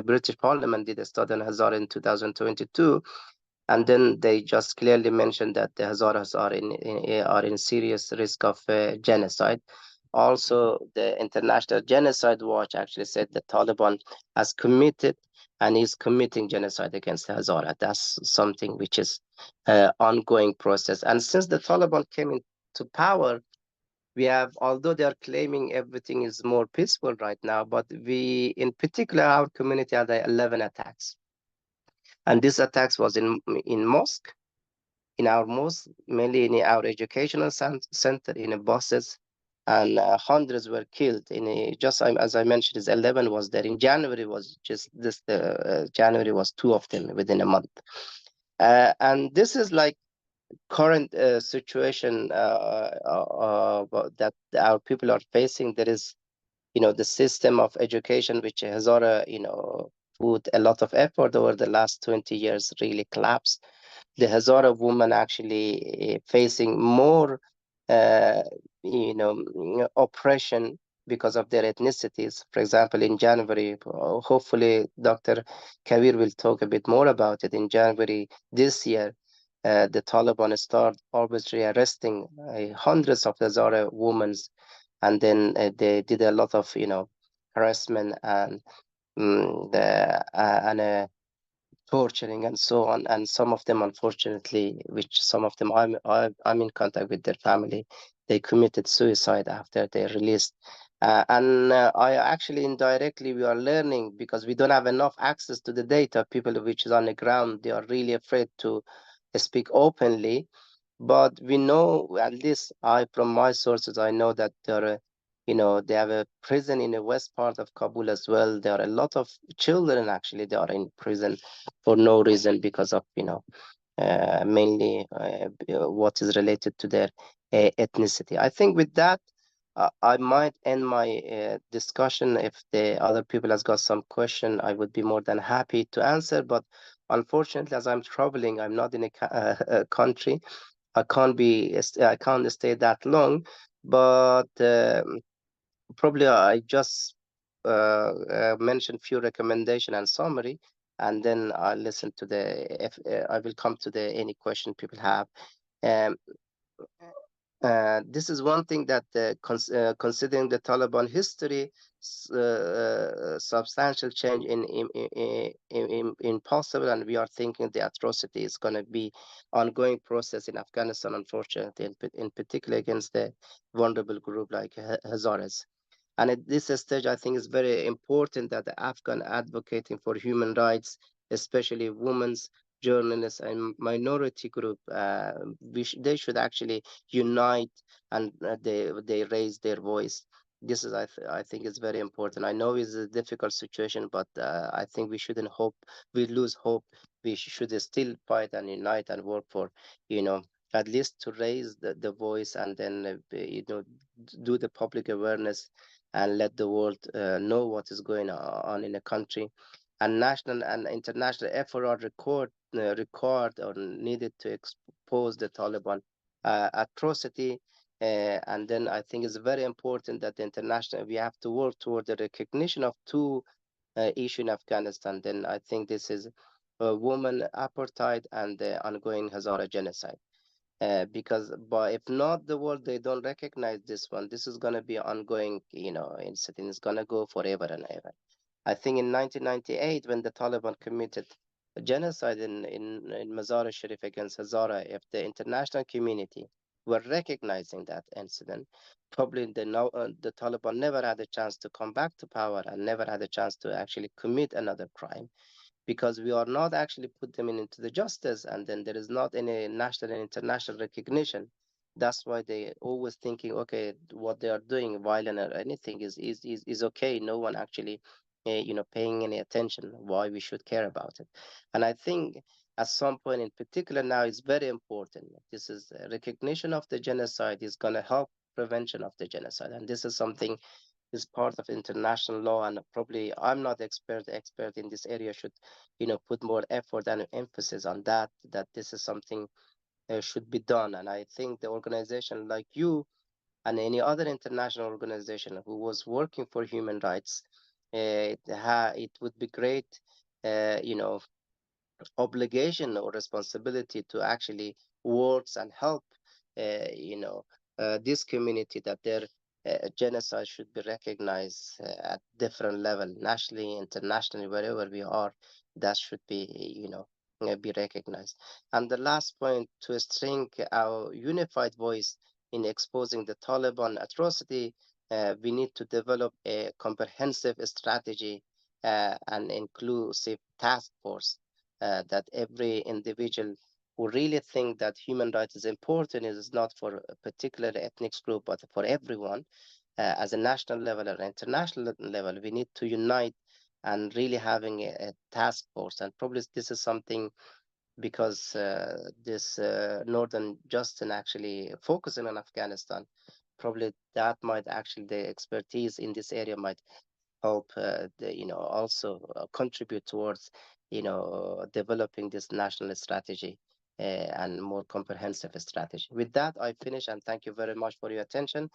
Speaker 2: British Parliament did a study on Hazara in 2022, and then they just clearly mentioned that the Hazaras are in serious risk of genocide. Also, the International Genocide Watch actually said the Taliban has committed and is committing genocide against the Hazara. That's something which is ongoing process. And since the Taliban came into power, we have, although they are claiming everything is more peaceful right now, but we, in particular, our community had 11 attacks. And this attacks was in mosque, in our mosque, mainly in our educational center, in buses, and hundreds were killed. Just as I mentioned, is 11 was there. In January was just this. January was 2 of them within a month, and this is like current situation that our people are facing. There is, the system of education which Hazara, put a lot of effort over the last 20 years really collapsed. The Hazara women actually facing more, uh, oppression because of their ethnicities. For example, in January, hopefully Dr. Kabir will talk a bit more about it. In January this year, the Taliban started arbitrarily arresting hundreds of Hazara women, and then they did a lot of, harassment and torturing and so on. And some of them, unfortunately, which some of them I'm in contact with their family, they committed suicide after they released. And I actually indirectly we are learning, because we don't have enough access to the data. People which is on the ground, they are really afraid to speak openly. But we know, at least from my sources, I know that there are, they have a prison in the west part of Kabul as well. There are a lot of children actually, they are in prison for no reason, because of, mainly what is related to their ethnicity. I think with that, I might end my discussion. If the other people has got some question, I would be more than happy to answer. But unfortunately, as I'm traveling, I'm not in a country. I can't stay that long. But probably I just mention few recommendation and summary, and then I'll listen to I will come to any question people have. Um, this is one thing that considering the Taliban history, substantial change in possible, and we are thinking the atrocity is going to be ongoing process in Afghanistan, unfortunately, in particular against the vulnerable group like Hazaras. And at this stage, I think it's very important that the Afghan advocating for human rights, especially women's journalists and minority group, they should actually unite, and they raise their voice. This is, I think, is very important. I know it's a difficult situation, but I think we shouldn't we lose hope. We should still fight and unite and work for, at least to raise the voice, and then do the public awareness, and let the world know what is going on in a country. And national and international effort are required or needed to expose the Taliban atrocity. And then I think it's very important that the international, we have to work toward the recognition of two issue in Afghanistan. Then I think this is woman apartheid and the ongoing Hazara genocide. Because but if not the world, they don't recognize this one, this is going to be ongoing, incident. It's going to go forever and ever. I think in 1998, when the Taliban committed genocide in Mazar-e Sharif against Hazara, if the international community were recognizing that incident, probably the Taliban never had a chance to come back to power and never had a chance to actually commit another crime, because we are not actually put them into the justice, and then there is not any national and international recognition. That's why they always thinking, okay, what they are doing, violent or anything, is okay. No one actually, paying any attention. Why we should care about it? And I think at some point in particular now it's very important. This is recognition of the genocide is going to help prevention of the genocide, and this is something is part of international law, and probably I'm not expert in this area, should put more effort and emphasis on that this is something should be done. And I think the organization like you and any other international organization who was working for human rights, it would be great, obligation or responsibility to actually works and help this community, that their genocide should be recognized at different level, nationally, internationally, wherever we are. That should be be recognized. And the last point, to string our unified voice in exposing the Taliban atrocity, we need to develop a comprehensive strategy and inclusive task force, that every individual who really think that human rights is important, is not for a particular ethnic group, but for everyone, as a national level or international level, we need to unite and really having a task force. And probably this is something, because this Northern Justin actually focusing on Afghanistan, probably that might actually, the expertise in this area might help also contribute towards developing this national strategy and more comprehensive strategy. With that, I finish, and thank you very much for your attention.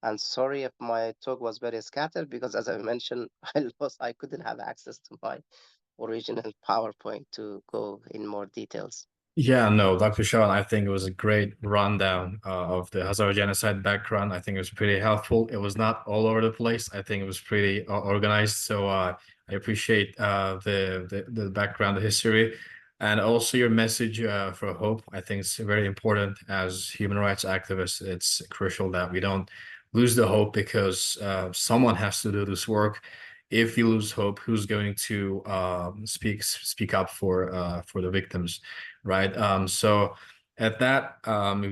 Speaker 2: And sorry if my talk was very scattered, because as I mentioned, I couldn't have access to my original PowerPoint to go in more details.
Speaker 1: Yeah, no, Dr. Shawn, I think it was a great rundown of the Hazara genocide background. I think it was pretty helpful. It was not all over the place. I think it was pretty organized. So I appreciate the background, the history, and also your message for hope. I think it's very important as human rights activists. It's crucial that we don't lose the hope, because someone has to do this work. If we lose hope, who's going to speak up for the victims? Right. So at that,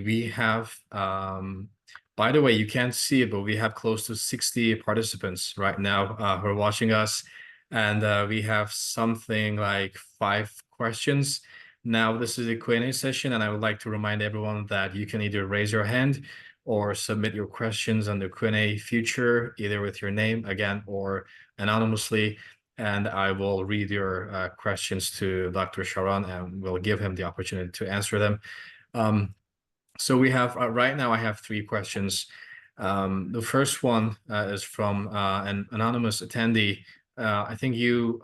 Speaker 1: we have, by the way, you can't see it, but we have close to 60 participants right now who are watching us. And we have something like 5 questions. Now, this is a Q&A session, and I would like to remind everyone that you can either raise your hand or submit your questions on the Q&A feature, either with your name again or anonymously, and I will read your questions to Dr. Sharon, and we'll give him the opportunity to answer them. So we have, right now I have 3 questions. The first one is from an anonymous attendee. I think you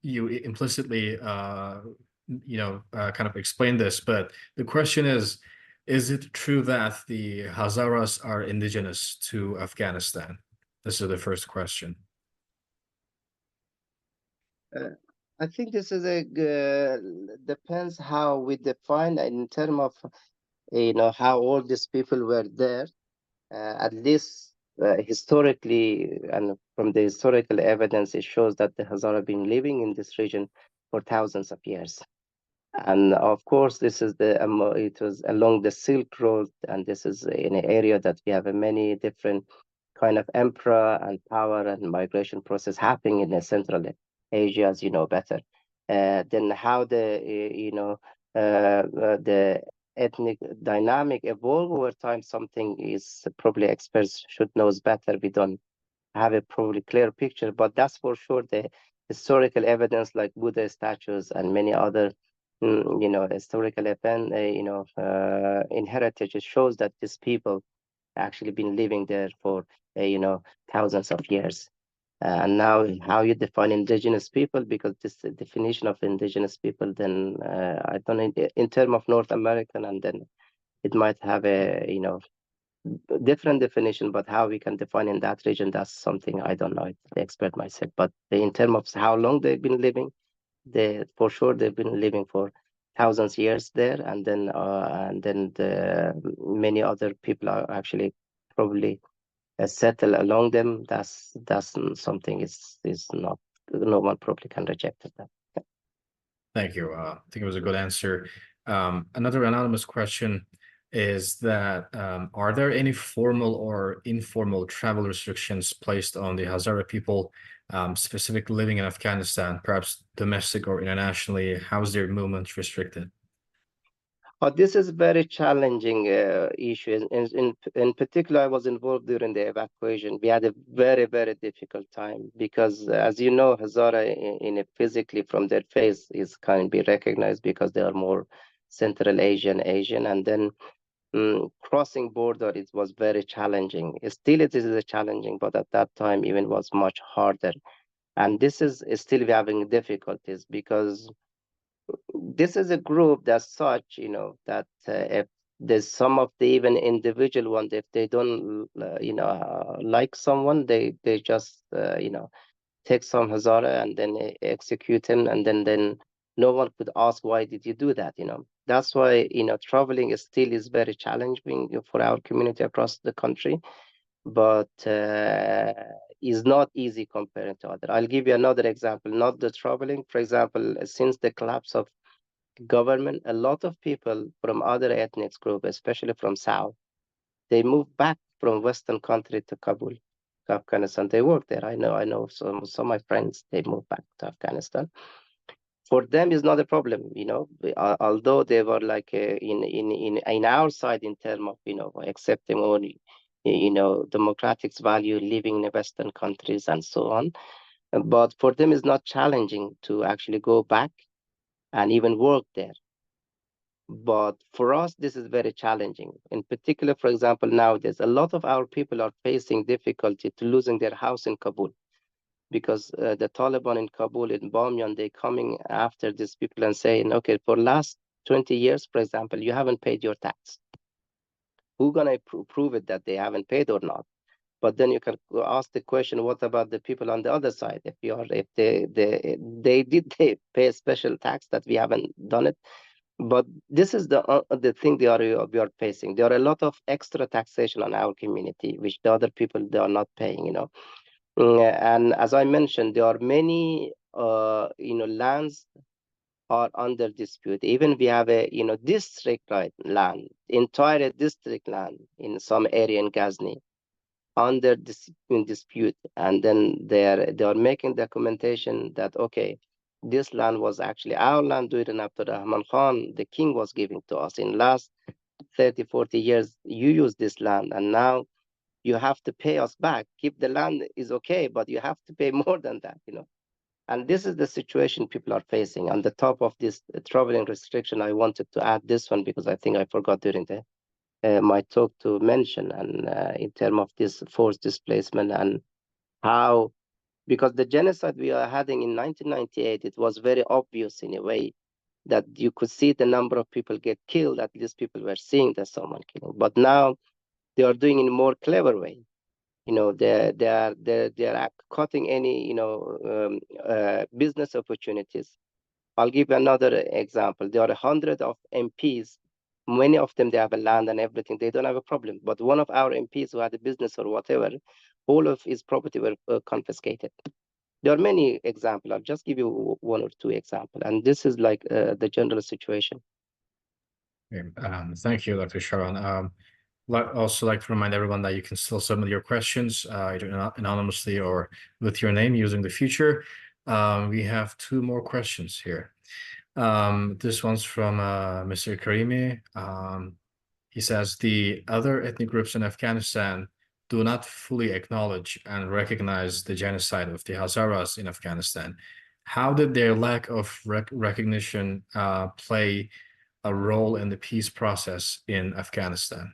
Speaker 1: implicitly, kind of explained this, but the question is it true that the Hazaras are indigenous to Afghanistan? This is the first question.
Speaker 2: I think this is depends how we define in terms of how all these people were there. At least historically, and from the historical evidence, it shows that the Hazara have been living in this region for thousands of years. And of course, this is it was along the Silk Road, and this is in an area that we have many different kind of emperor and power and migration process happening in the Central Asia, as you know better. Then how the ethnic dynamic evolve over time, something is probably experts should knows better. We don't have a probably clear picture, but that's for sure the historical evidence like Buddha statues and many other historical event, in heritage, it shows that these people actually been living there for thousands of years. And now how you define indigenous people, because this definition of indigenous people, then I don't know, in terms of North American, and then it might have a different definition, but how we can define in that region, that's something I don't know, it's the expert myself. But in terms of how long they've been living, for sure they've been living for thousands of years there, and then many other people are actually probably settle along them. That's something is not, no one probably can reject that.
Speaker 1: Thank you. I think it was a good answer. Another anonymous question is that are there any formal or informal travel restrictions placed on the Hazara people, specifically living in Afghanistan, perhaps domestic or internationally? How is their movement restricted?
Speaker 2: This is very challenging issue. In particular, I was involved during the evacuation. We had a very, very difficult time because, as you know, Hazara in a physically from their face is can be recognized because they are more Central Asian, and then crossing border, it was very challenging. Still, it is a challenging, but at that time, even was much harder. And this is still we're having difficulties because this is a group that's such, that if there's some of the even individual ones, if they don't, like someone, they just, take some Hazara and then execute him, and then no one could ask why did you do that. That's why traveling is very challenging for our community across the country, but is not easy compared to other. I'll give you another example, not the traveling. For example, since the collapse of government, a lot of people from other ethnic groups, especially from South, they moved back from Western country to Kabul, to Afghanistan. They work there. I know some of my friends, they moved back to Afghanistan. For them, is not a problem, although they were like in our side in terms of accepting only democratic value, living in the Western countries and so on. But for them, it's not challenging to actually go back and even work there. But for us, this is very challenging. In particular, for example, nowadays, a lot of our people are facing difficulty to losing their house in Kabul because the Taliban in Kabul, in Bamyan, they're coming after these people and saying, okay, for last 20 years, for example, you haven't paid your tax. Who's going to prove it that they haven't paid or not? But then you can ask the question, what about the people on the other side? If they did they pay a special tax that we haven't done it? But this is the thing we are facing. There are a lot of extra taxation on our community, which the other people they are not paying. And as I mentioned, there are many lands are under dispute. Even we have a district land, entire district land in some area in Ghazni under in dispute, and then they are making documentation that okay, this land was actually our land during after Rahman Khan, the king, was giving to us. In last 30-40 years, you use this land, and now you have to pay us back. Keep the land is okay, but you have to pay more than that. And this is the situation people are facing. On the top of this traveling restriction, I wanted to add this one because I think I forgot during the my talk to mention, and in terms of this forced displacement and how, because the genocide we are having in 1998, it was very obvious in a way that you could see the number of people get killed. At least people were seeing that someone killing. But now they are doing in a more clever way. They are cutting any business opportunities. I'll give another example. There are 100 of MPs. Many of them, they have a land and everything. They don't have a problem. But one of our MPs who had a business or whatever, all of his property were confiscated. There are many examples. I'll just give you one or two examples. And this is like the general situation.
Speaker 1: Okay, thank you, Dr. Sharon. Also like to remind everyone that you can still submit your questions either anonymously or with your name using the feature. We have two more questions here. This one's from Mr. Karimi. He says the other ethnic groups in Afghanistan do not fully acknowledge and recognize the genocide of the Hazaras in Afghanistan. How did their lack of recognition play a role in the peace process in Afghanistan?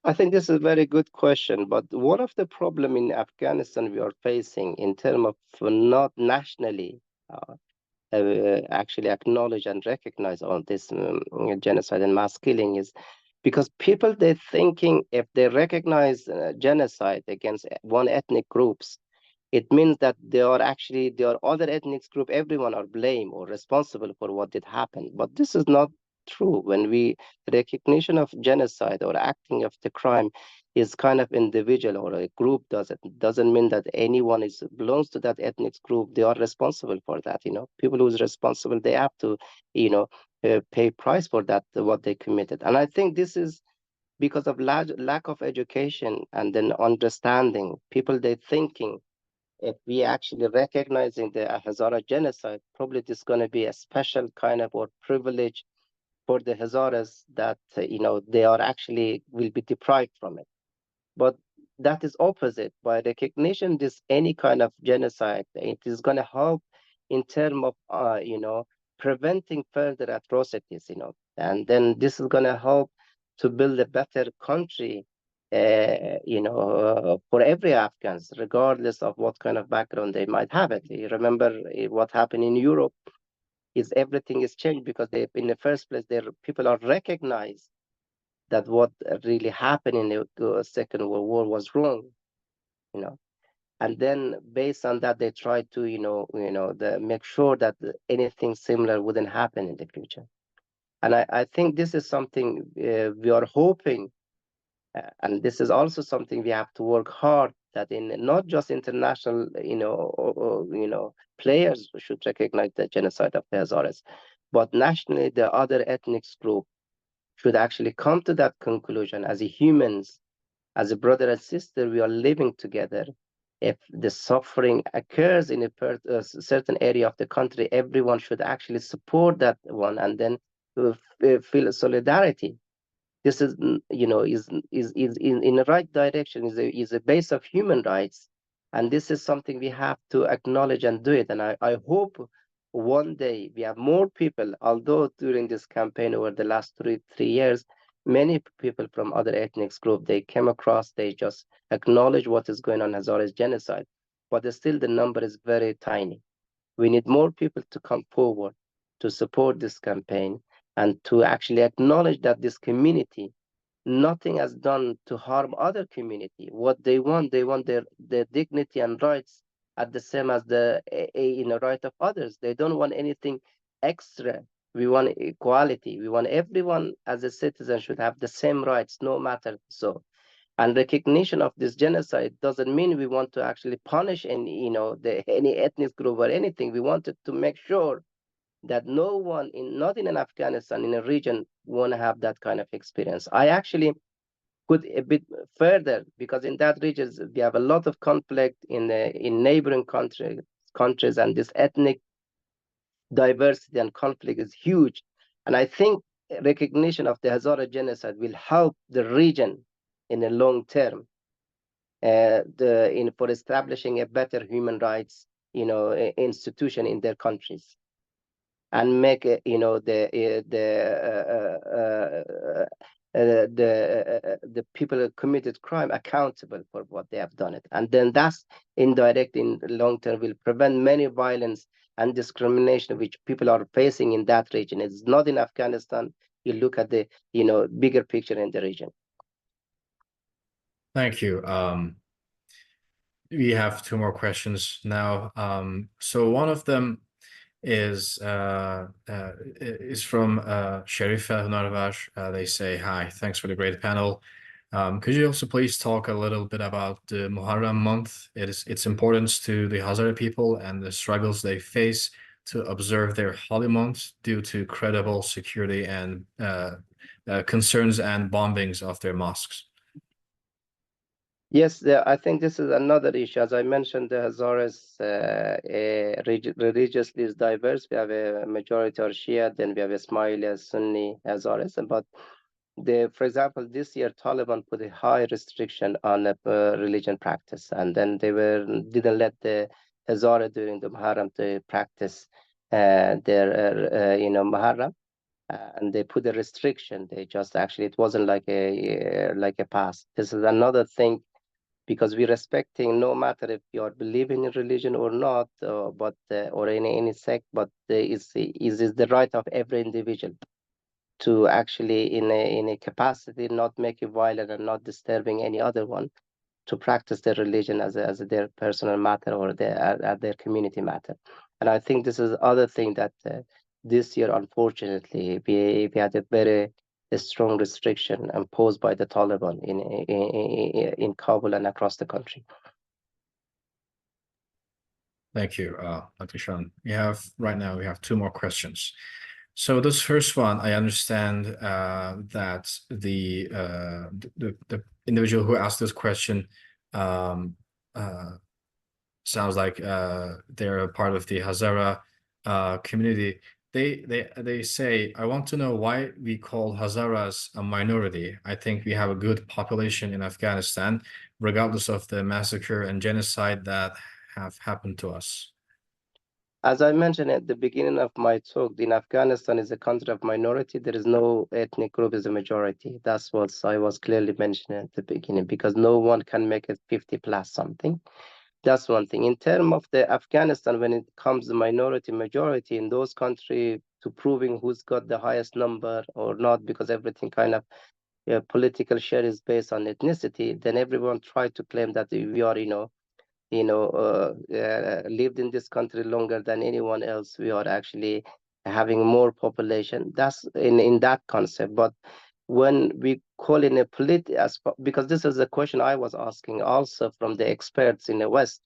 Speaker 2: I think this is a very good question, but one of the problem in Afghanistan we are facing in terms of not nationally actually acknowledge and recognize all this genocide and mass killing is because people they're thinking if they recognize genocide against one ethnic groups, it means that there are other ethnic group, everyone are blamed or responsible for what did happen. But this is not true. When we recognition of genocide or acting of the crime is kind of individual or a group does it doesn't mean that anyone is belongs to that ethnic group. They are responsible for that. People who's responsible, they have to, you know, pay price for that what they committed. And I think this is because of lack of education and then understanding. People they thinking if we actually recognizing the Hazara genocide, probably this is going to be a special kind of or privilege for the Hazaras that they are actually will be deprived from it. But that is opposite. By recognition, this any kind of genocide, it is going to help in terms of preventing further atrocities. And then this is going to help to build a better country. For every Afghans, regardless of what kind of background they might have it. You remember what happened in Europe is everything is changed because they, in the first place, people are recognized that what really happened in the Second World War was wrong, and then based on that they try to make sure that anything similar wouldn't happen in the future. And I think this is something we are hoping, and this is also something we have to work hard that in not just international players should recognize the genocide of the Hazaras, but nationally the other ethnic group should actually come to that conclusion as humans, as a brother and sister, we are living together. If the suffering occurs in a certain area of the country, everyone should actually support that one and then feel solidarity. This is, is in the right direction, is a base of human rights. And this is something we have to acknowledge and do it. And I hope one day we have more people, although during this campaign over the last three years, many people from other ethnic groups, they came across, they just acknowledge what is going on as far as genocide. But still the number is very tiny. We need more people to come forward to support this campaign and to actually acknowledge that this community, nothing has done to harm other community. What they want their dignity and rights at the same as the right of others. They don't want anything extra. We want equality. We want everyone as a citizen should have the same rights, no matter so. And recognition of this genocide doesn't mean we want to actually punish any ethnic group or anything. We wanted to make sure that no one not in an Afghanistan, in a region, want to have that kind of experience. I actually put a bit further because in that region we have a lot of conflict in neighboring countries, and this ethnic diversity and conflict is huge. And I think recognition of the Hazara genocide will help the region in the long term for establishing a better human rights institution in their countries, and make the people who committed crime accountable for what they have done it. And then that's indirect in long term will prevent many violence and discrimination which people are facing in that region. It's not in Afghanistan. You look at the bigger picture in the region.
Speaker 1: Thank you. We have two more questions now. So one of them is from Sherifa Hunarvash. They say, "Hi, thanks for the great panel. Could you also please talk a little bit about the Muharram month, its importance to the Hazara people and the struggles they face to observe their holy month due to credible security and concerns and bombings of their mosques?"
Speaker 2: Yes, I think this is another issue. As I mentioned, the Hazaras religiously is diverse. We have a majority are Shia, then we have Ismaili, Sunni Hazaras. But for example, this year Taliban put a high restriction on religion practice, and then they didn't let the Hazara during the Muharram to practice their Muharram, and they put a restriction. They just actually, it wasn't like a pass. This is another thing, because we're respecting, no matter if you are believing in religion or not, or any sect, but is the right of every individual to actually, in a capacity, not make it violent and not disturbing any other one, to practice their religion as their personal matter, or their community matter. And I think this is other thing that this year, unfortunately, we had a strong restriction imposed by the Taliban in Kabul and across the country.
Speaker 1: Thank you, Dr. Shan. Right now we have two more questions. So this first one, I understand that the individual who asked this question sounds like they're a part of the Hazara community. They say, I want to know why we call Hazaras a minority. I think we have a good population in Afghanistan, regardless of the massacre and genocide that have happened to us.
Speaker 2: As I mentioned at the beginning of my talk, in Afghanistan is a country of minority. There is no ethnic group as a majority. That's what I was clearly mentioning at the beginning, because no one can make it 50 plus something. That's one thing. In terms of the Afghanistan, when it comes to minority, majority in those countries, to proving who's got the highest number or not, because everything kind of political share is based on ethnicity, then everyone tried to claim that we are, lived in this country longer than anyone else. We are actually having more population. That's in that concept. But when we call in a because this is a question I was asking also from the experts in the West,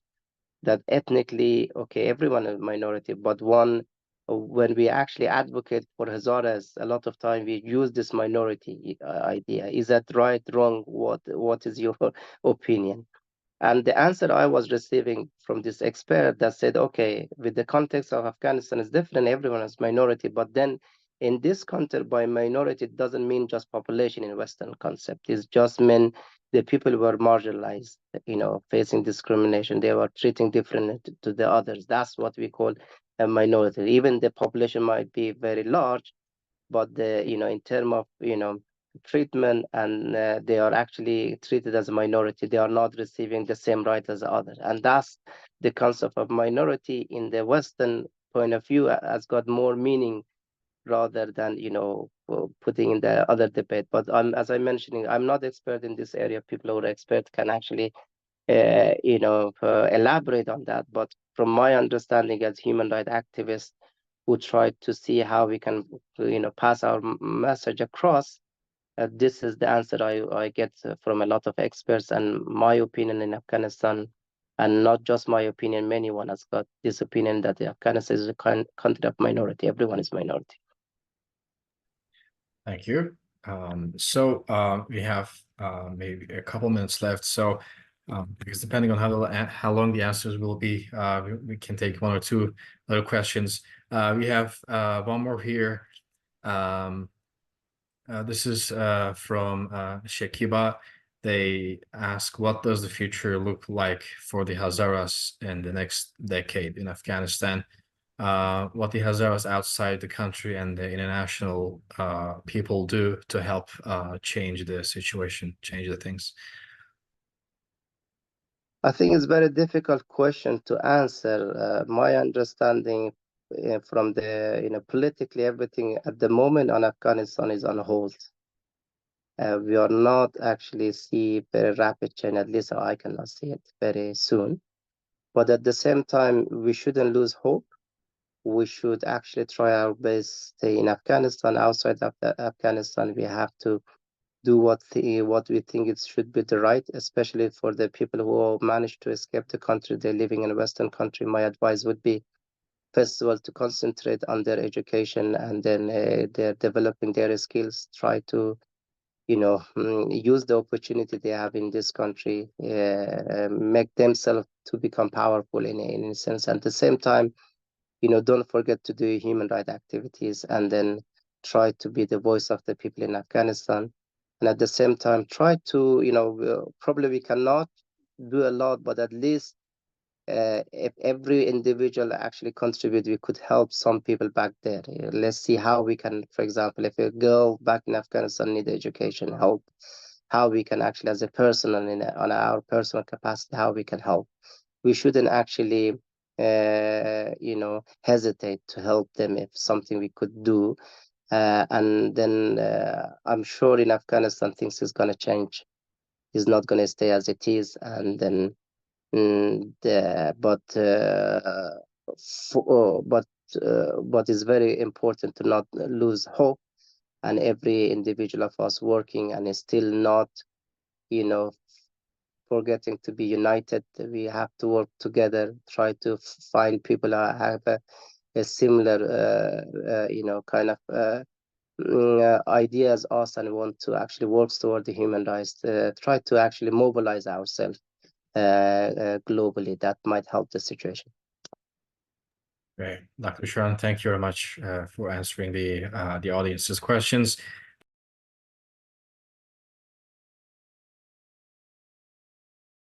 Speaker 2: that ethnically, okay, everyone is minority, but when we actually advocate for Hazaras, a lot of time we use this minority idea. Is that right, wrong? What is your opinion? And the answer I was receiving from this expert that said, okay, with the context of Afghanistan is different, everyone is minority, but then in this context, by minority, it doesn't mean just population in Western concept. It just mean the people were marginalized, facing discrimination. They were treating different to the others. That's what we call a minority. Even the population might be very large, but in terms of, treatment, and they are actually treated as a minority. They are not receiving the same right as others. And that's the concept of minority in the Western point of view has got more meaning, rather than, putting in the other debate. But as I mentioned, I'm not expert in this area. People who are expert can actually, elaborate on that. But from my understanding as human rights activists who try to see how we can, pass our message across, this is the answer I get from a lot of experts, and my opinion in Afghanistan, and not just my opinion, many one has got this opinion that Afghanistan is a country of minority. Everyone is minority.
Speaker 1: Thank you. So we have maybe a couple minutes left. So because depending on how long the answers will be, we can take one or two other questions. We have one more here. This is from Shekiba. They ask, what does the future look like for the Hazaras in the next decade in Afghanistan? What the Hazaras outside the country and the international people do to help change the situation, change the things?
Speaker 2: I think it's a very difficult question to answer. My understanding from the, politically, everything at the moment on Afghanistan is on hold. We are not actually see very rapid change, at least I cannot see it very soon. But at the same time, we shouldn't lose hope. We should actually try our best in Afghanistan. Outside of Afghanistan, we have to do what we think it should be the right, especially for the people who managed to escape the country. They're living in a Western country. My advice would be, first of all, to concentrate on their education, and then they're developing their skills, try to use the opportunity they have in this country, make themselves to become powerful in a sense. At the same time, don't forget to do human rights activities, and then try to be the voice of the people in Afghanistan. and at the same time try to, probably we cannot do a lot, but at least if every individual actually contribute, we could help some people back there. Let's see how we can, for example, if a girl back in Afghanistan need education help, how we can actually, as a person and on our personal capacity, how we can help. We shouldn't actually, hesitate to help them if something we could do. And then I'm sure in Afghanistan things is going to change. It's not going to stay as it is. And then, but it's very important to not lose hope. And every individual of us working and is still not, forgetting to be united. We have to work together, try to find people who have a similar, kind of idea as us and want to actually work toward the human rights. Try to actually mobilize ourselves globally. That might help the situation.
Speaker 1: Great. Dr. Sharon, thank you very much for answering the audience's questions.